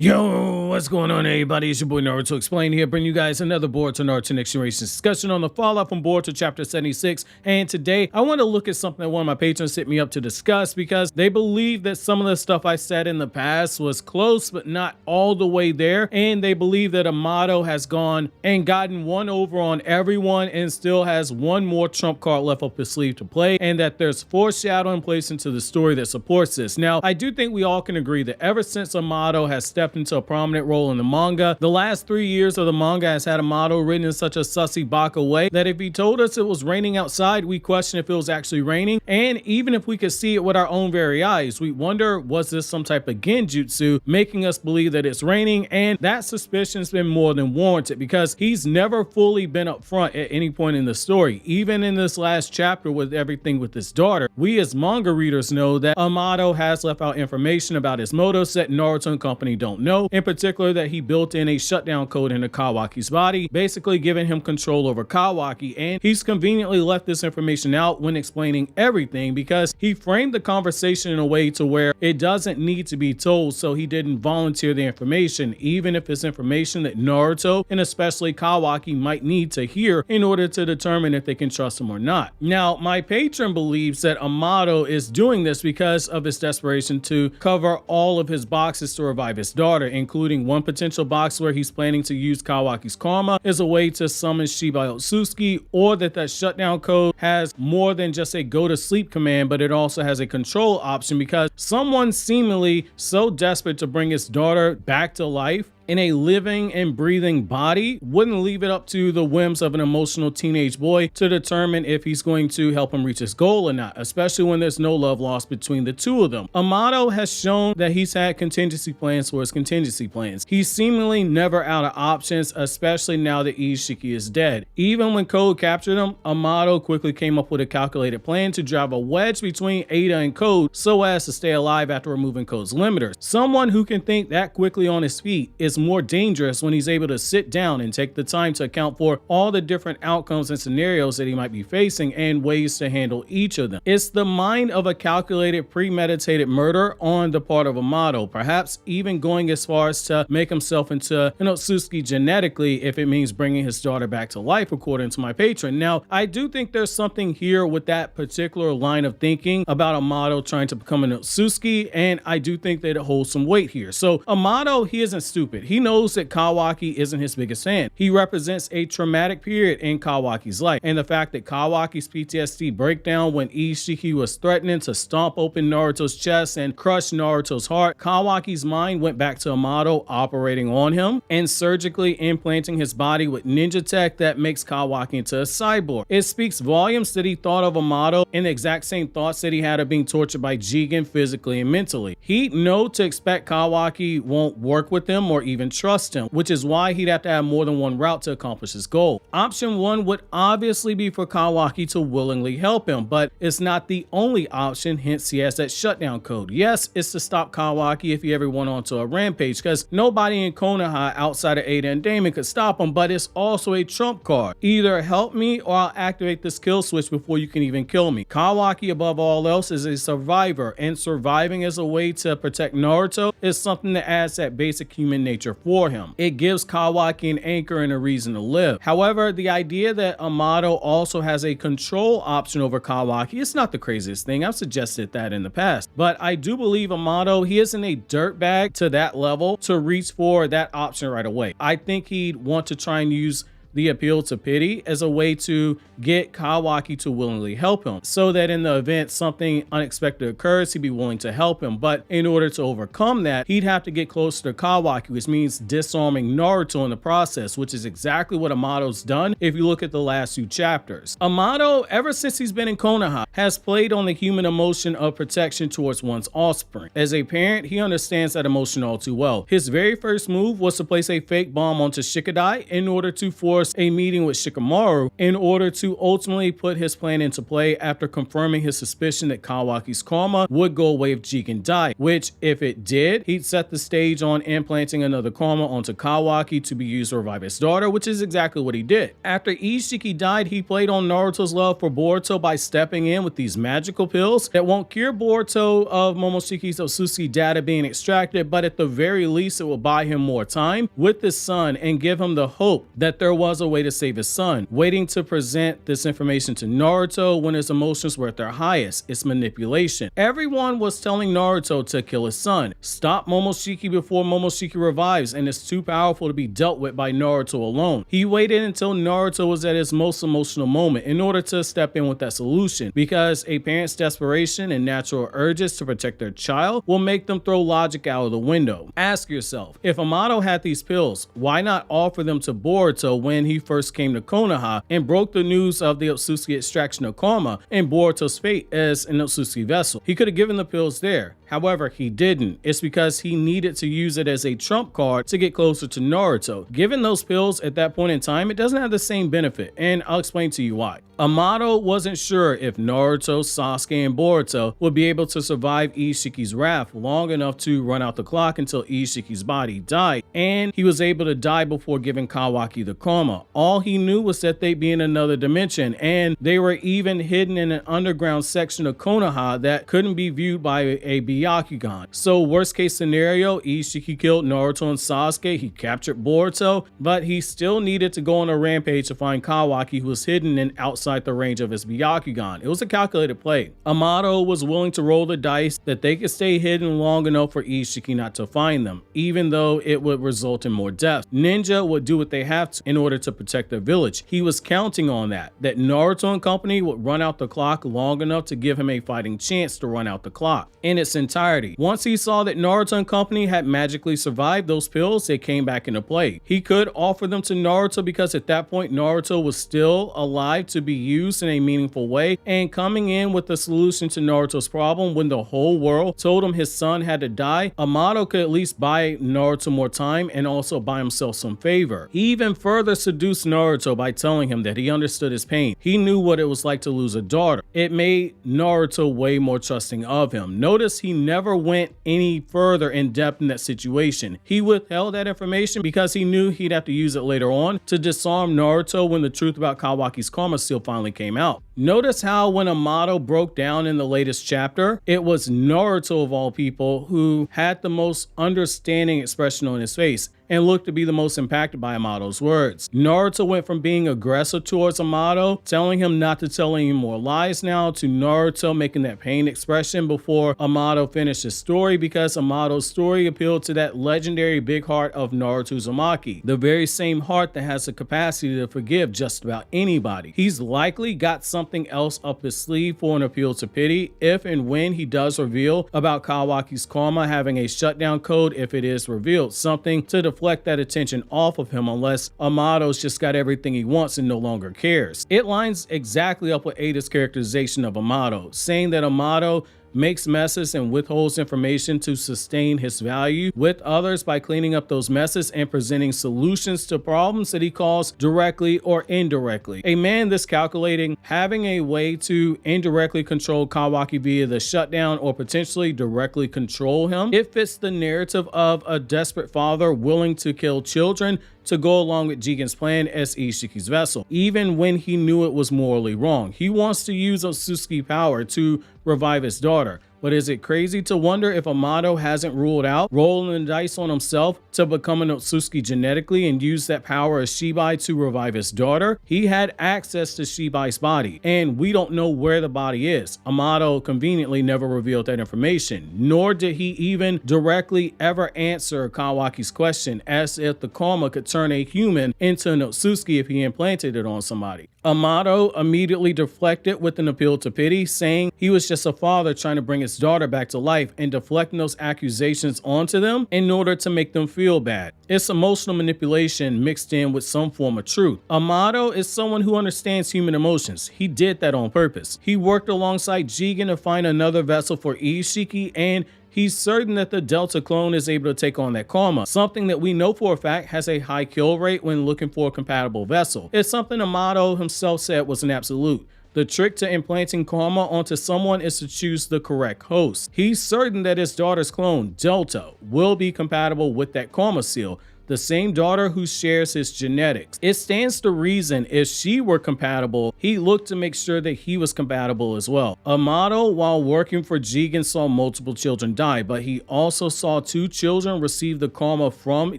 Yo, what's going on, everybody? It's your boy Naruto Explain here, bringing you guys another Boruto Naruto Next Generations discussion on the fallout from Boruto Chapter 76. And today, I want to look at something that one of my patrons hit me up to discuss because they believe that some of the stuff I said in the past was close, but not all the way there. And they believe that Amado has gone and gotten one over on everyone and still has one more trump card left up his sleeve to play, and that there's foreshadowing placed into the story that supports this. Now, I do think we all can agree that ever since Amado has stepped into a prominent role in the manga, the last 3 years of the manga has had Amado written in such a sussy baka way that if he told us it was raining outside, we question if it was actually raining. And even if we could see it with our own very eyes, we wonder, was this some type of genjutsu making us believe that it's raining? And that suspicion's been more than warranted because he's never fully been upfront at any point in the story. Even in this last chapter with everything with his daughter, we as manga readers know that Amado has left out information about his motives that Naruto and company don't know, in particular that he built in a shutdown code into Kawaki's body, basically giving him control over Kawaki, and he's conveniently left this information out when explaining everything because he framed the conversation in a way to where it doesn't need to be told, so he didn't volunteer the information, even if it's information that Naruto and especially Kawaki might need to hear in order to determine if they can trust him or not. Now, my patron believes that Amado is doing this because of his desperation to cover all of his boxes to revive his daughter, including one potential box where he's planning to use Kawaki's karma as a way to summon Shibai Otsutsuki, or that shutdown code has more than just a go to sleep command, but it also has a control option because someone seemingly so desperate to bring his daughter back to life in a living and breathing body wouldn't leave it up to the whims of an emotional teenage boy to determine if he's going to help him reach his goal or not, especially when there's no love lost between the two of them. Amado has shown that he's had contingency plans for his contingency plans. He's seemingly never out of options, especially now that Ishiki is dead. Even when Code captured him, Amado quickly came up with a calculated plan to drive a wedge between Ada and Code so as to stay alive after removing Code's limiters. Someone who can think that quickly on his feet is more dangerous when he's able to sit down and take the time to account for all the different outcomes and scenarios that he might be facing and ways to handle each of them. It's the mind of a calculated, premeditated murder on the part of Amado, perhaps even going as far as to make himself into an Otsutsuki genetically if it means bringing his daughter back to life, according to my patron. Now, I do think there's something here with that particular line of thinking about Amado trying to become an Otsutsuki, and I do think that it holds some weight here. So Amado, he isn't stupid. He knows that Kawaki isn't his biggest fan. He represents a traumatic period in Kawaki's life, and the fact that Kawaki's PTSD breakdown when Ishiki was threatening to stomp open Naruto's chest and crush Naruto's heart, Kawaki's mind went back to Amado operating on him and surgically implanting his body with ninja tech that makes Kawaki into a cyborg. It speaks volumes that he thought of Amado in the exact same thoughts that he had of being tortured by Jigen physically and mentally. He'd know to expect Kawaki won't work with him or even trust him, which is why he'd have to have more than one route to accomplish his goal. Option one would obviously be for Kawaki to willingly help him, but it's not the only option, hence he has that shutdown code. Yes, it's to stop Kawaki if he ever went onto a rampage, because nobody in Konoha outside of Ada and Damon could stop him, but it's also a trump card. Either help me or I'll activate this kill switch before you can even kill me. Kawaki, above all else, is a survivor, and surviving as a way to protect Naruto is something that adds that basic human nature for him. It gives Kawaki an anchor and a reason to live. However, the idea that Amado also has a control option over Kawaki is not the craziest thing. I've suggested that in the past, but I do believe Amado, he isn't a dirtbag to that level to reach for that option right away. I think he'd want to try and use the appeal to pity as a way to get Kawaki to willingly help him, so that in the event something unexpected occurs, he'd be willing to help him. But in order to overcome that, he'd have to get closer to Kawaki, which means disarming Naruto in the process, which is exactly what Amado's done if you look at the last few chapters. Amado, ever since he's been in Konoha, has played on the human emotion of protection towards one's offspring. As a parent, he understands that emotion all too well. His very first move was to place a fake bomb onto Shikadai in order to force force a meeting with Shikamaru in order to ultimately put his plan into play after confirming his suspicion that Kawaki's karma would go away if Jigen died, which if it did, he'd set the stage on implanting another karma onto Kawaki to be used to revive his daughter, which is exactly what he did. After Ishiki died, he played on Naruto's love for Boruto by stepping in with these magical pills that won't cure Boruto of Momoshiki's Otsutsuki data being extracted, but at the very least it will buy him more time with his son and give him the hope that there was a way to save his son. Waiting to present this information to Naruto when his emotions were at their highest. It's manipulation. Everyone was telling Naruto to kill his son, stop Momoshiki before Momoshiki revives, and it's too powerful to be dealt with by Naruto alone. He waited until Naruto was at his most emotional moment in order to step in with that solution, because a parent's desperation and natural urges to protect their child will make them throw logic out of the window. Ask yourself, if Amado had these pills, why not offer them to Boruto when he first came to Konoha and broke the news of the Otsutsuki extraction of karma and Boruto's fate as an Otsutsuki vessel? He could have given the pills there. However, he didn't. It's because he needed to use it as a trump card to get closer to Naruto. Given those pills at that point in time, it doesn't have the same benefit, and I'll explain to you why. Amado wasn't sure if Naruto, Sasuke, and Boruto would be able to survive Ishiki's wrath long enough to run out the clock until Ishiki's body died, and he was able to die before giving Kawaki the karma. All he knew was that they'd be in another dimension, and they were even hidden in an underground section of Konoha that couldn't be viewed by a Byakugan. So worst case scenario, Ishiki killed Naruto and Sasuke, he captured Boruto, but he still needed to go on a rampage to find Kawaki, who was hidden and outside the range of his Byakugan. It was a calculated play. Amado was willing to roll the dice that they could stay hidden long enough for Ishiki not to find them, even though it would result in more death. Ninja would do what they have to in order to protect their village. He was counting on that Naruto and company would run out the clock long enough to give him a fighting chance to run out the clock in its entirety. Once he saw that Naruto and company had magically survived those pills, they came back into play. He could offer them to Naruto because at that point Naruto was still alive to be used in a meaningful way, and coming in with a solution to Naruto's problem when the whole world told him his son had to die, Amado could at least buy Naruto more time and also buy himself some favor. He even further seduced Naruto by telling him that he understood his pain. He knew what it was like to lose a daughter. It made Naruto way more trusting of him. Notice he never went any further in depth in that situation. He withheld that information because he knew he'd have to use it later on to disarm Naruto when the truth about Kawaki's karma seal finally came out. Notice how when Amado broke down in the latest chapter, it was Naruto of all people who had the most understanding expression on his face and looked to be the most impacted by Amado's words. Naruto went from being aggressive towards Amado, telling him not to tell any more lies now, to Naruto making that pain expression before Amado finished his story, because Amado's story appealed to that legendary big heart of Naruto Uzumaki, the very same heart that has the capacity to forgive just about anybody. He's likely got something else up his sleeve for an appeal to pity if and when he does reveal about Kawaki's karma having a shutdown code if it is revealed, something to deflect that attention off of him, unless Amado's just got everything he wants and no longer cares. It lines exactly up with Ada's characterization of Amado, saying that Amado makes messes and withholds information to sustain his value with others by cleaning up those messes and presenting solutions to problems that he caused directly or indirectly. A man this calculating, having a way to indirectly control Kawaki via the shutdown or potentially directly control him, it fits the narrative of a desperate father willing to kill children to go along with Jigen's plan as Ishiki's vessel, even when he knew it was morally wrong. He wants to use Otsutsuki power to revive his daughter. But is it crazy to wonder if Amado hasn't ruled out rolling the dice on himself to become an Otsutsuki genetically and use that power as Shibai to revive his daughter? He had access to Shibai's body, and we don't know where the body is. Amado conveniently never revealed that information, nor did he even directly ever answer Kawaki's question as if the karma could turn a human into an Otsutsuki if he implanted it on somebody. Amado immediately deflected with an appeal to pity, saying he was just a father trying to bring his daughter back to life and deflecting those accusations onto them in order to make them feel bad. It's emotional manipulation mixed in with some form of truth. Amado is someone who understands human emotions. He did that on purpose. He worked alongside Jigen to find another vessel for Ishiki, and he's certain that the Delta clone is able to take on that karma, something that we know for a fact has a high kill rate when looking for a compatible vessel. It's something Amado himself said was an absolute. The trick to implanting karma onto someone is to choose the correct host. He's certain that his daughter's clone, Delta, will be compatible with that karma seal, the same daughter who shares his genetics. It stands to reason if she were compatible, he looked to make sure that he was compatible as well. Amado, while working for Jigen, saw multiple children die, but he also saw 2 children receive the karma from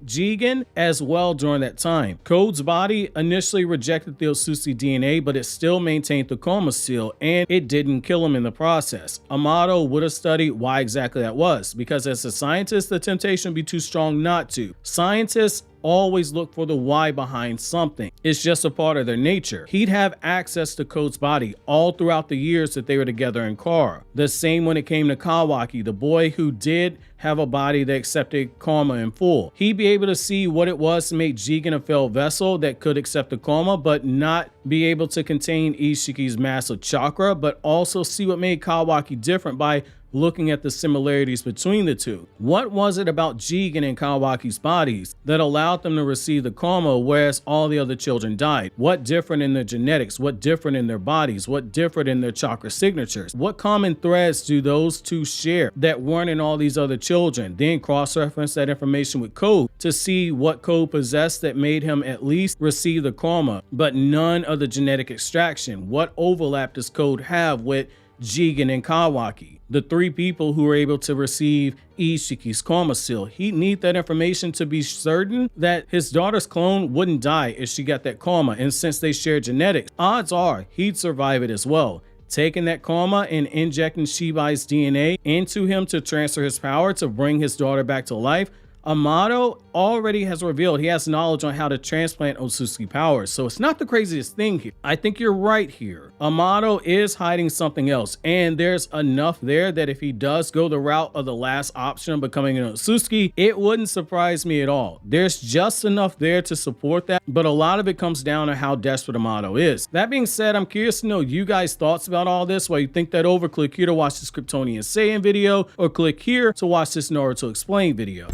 Jigen as well during that time. Code's body initially rejected the Otsutsuki DNA, but it still maintained the karma seal, and it didn't kill him in the process. Amado would have studied why exactly that was, because as a scientist, the temptation would be too strong not to. Scientists always look for the why behind something. It's just a part of their nature. He'd have access to Code's body all throughout the years that they were together in Kara. The same when it came to Kawaki, the boy who did have a body that accepted karma in full. He'd be able to see what it was to make Jigen a failed vessel that could accept the karma but not be able to contain Ishiki's massive chakra, but also see what made Kawaki different by looking at the similarities between the two. What was it about Jigen and Kawaki's bodies that allowed them to receive the karma whereas all the other children died? What different in their genetics? What different in their bodies? What different in their chakra signatures? What common threads do those two share that weren't in all these other children? Then cross-reference that information with Code to see what Code possessed that made him at least receive the karma, but none of the genetic extraction. What overlap does Code have with Jigen and Kawaki, the 3 people who were able to receive Ishiki's karma seal? He'd need that information to be certain that his daughter's clone wouldn't die if she got that karma, and since they share genetics, odds are he'd survive it as well. Taking that karma and injecting Shibai's DNA into him to transfer his power to bring his daughter back to life, Amado already has revealed he has knowledge on how to transplant Otsutsuki powers, so it's not the craziest thing here. I think you're right here. Amado is hiding something else, and there's enough there that if he does go the route of the last option, becoming an Otsutsuki, it wouldn't surprise me at all. There's just enough there to support that, but a lot of it comes down to how desperate Amado is. That being said, I'm curious to know you guys' thoughts about all this. While you think that over, click here to watch this KRYPTONIAN SAIYAN video, or click here to watch this Naruto Explained video.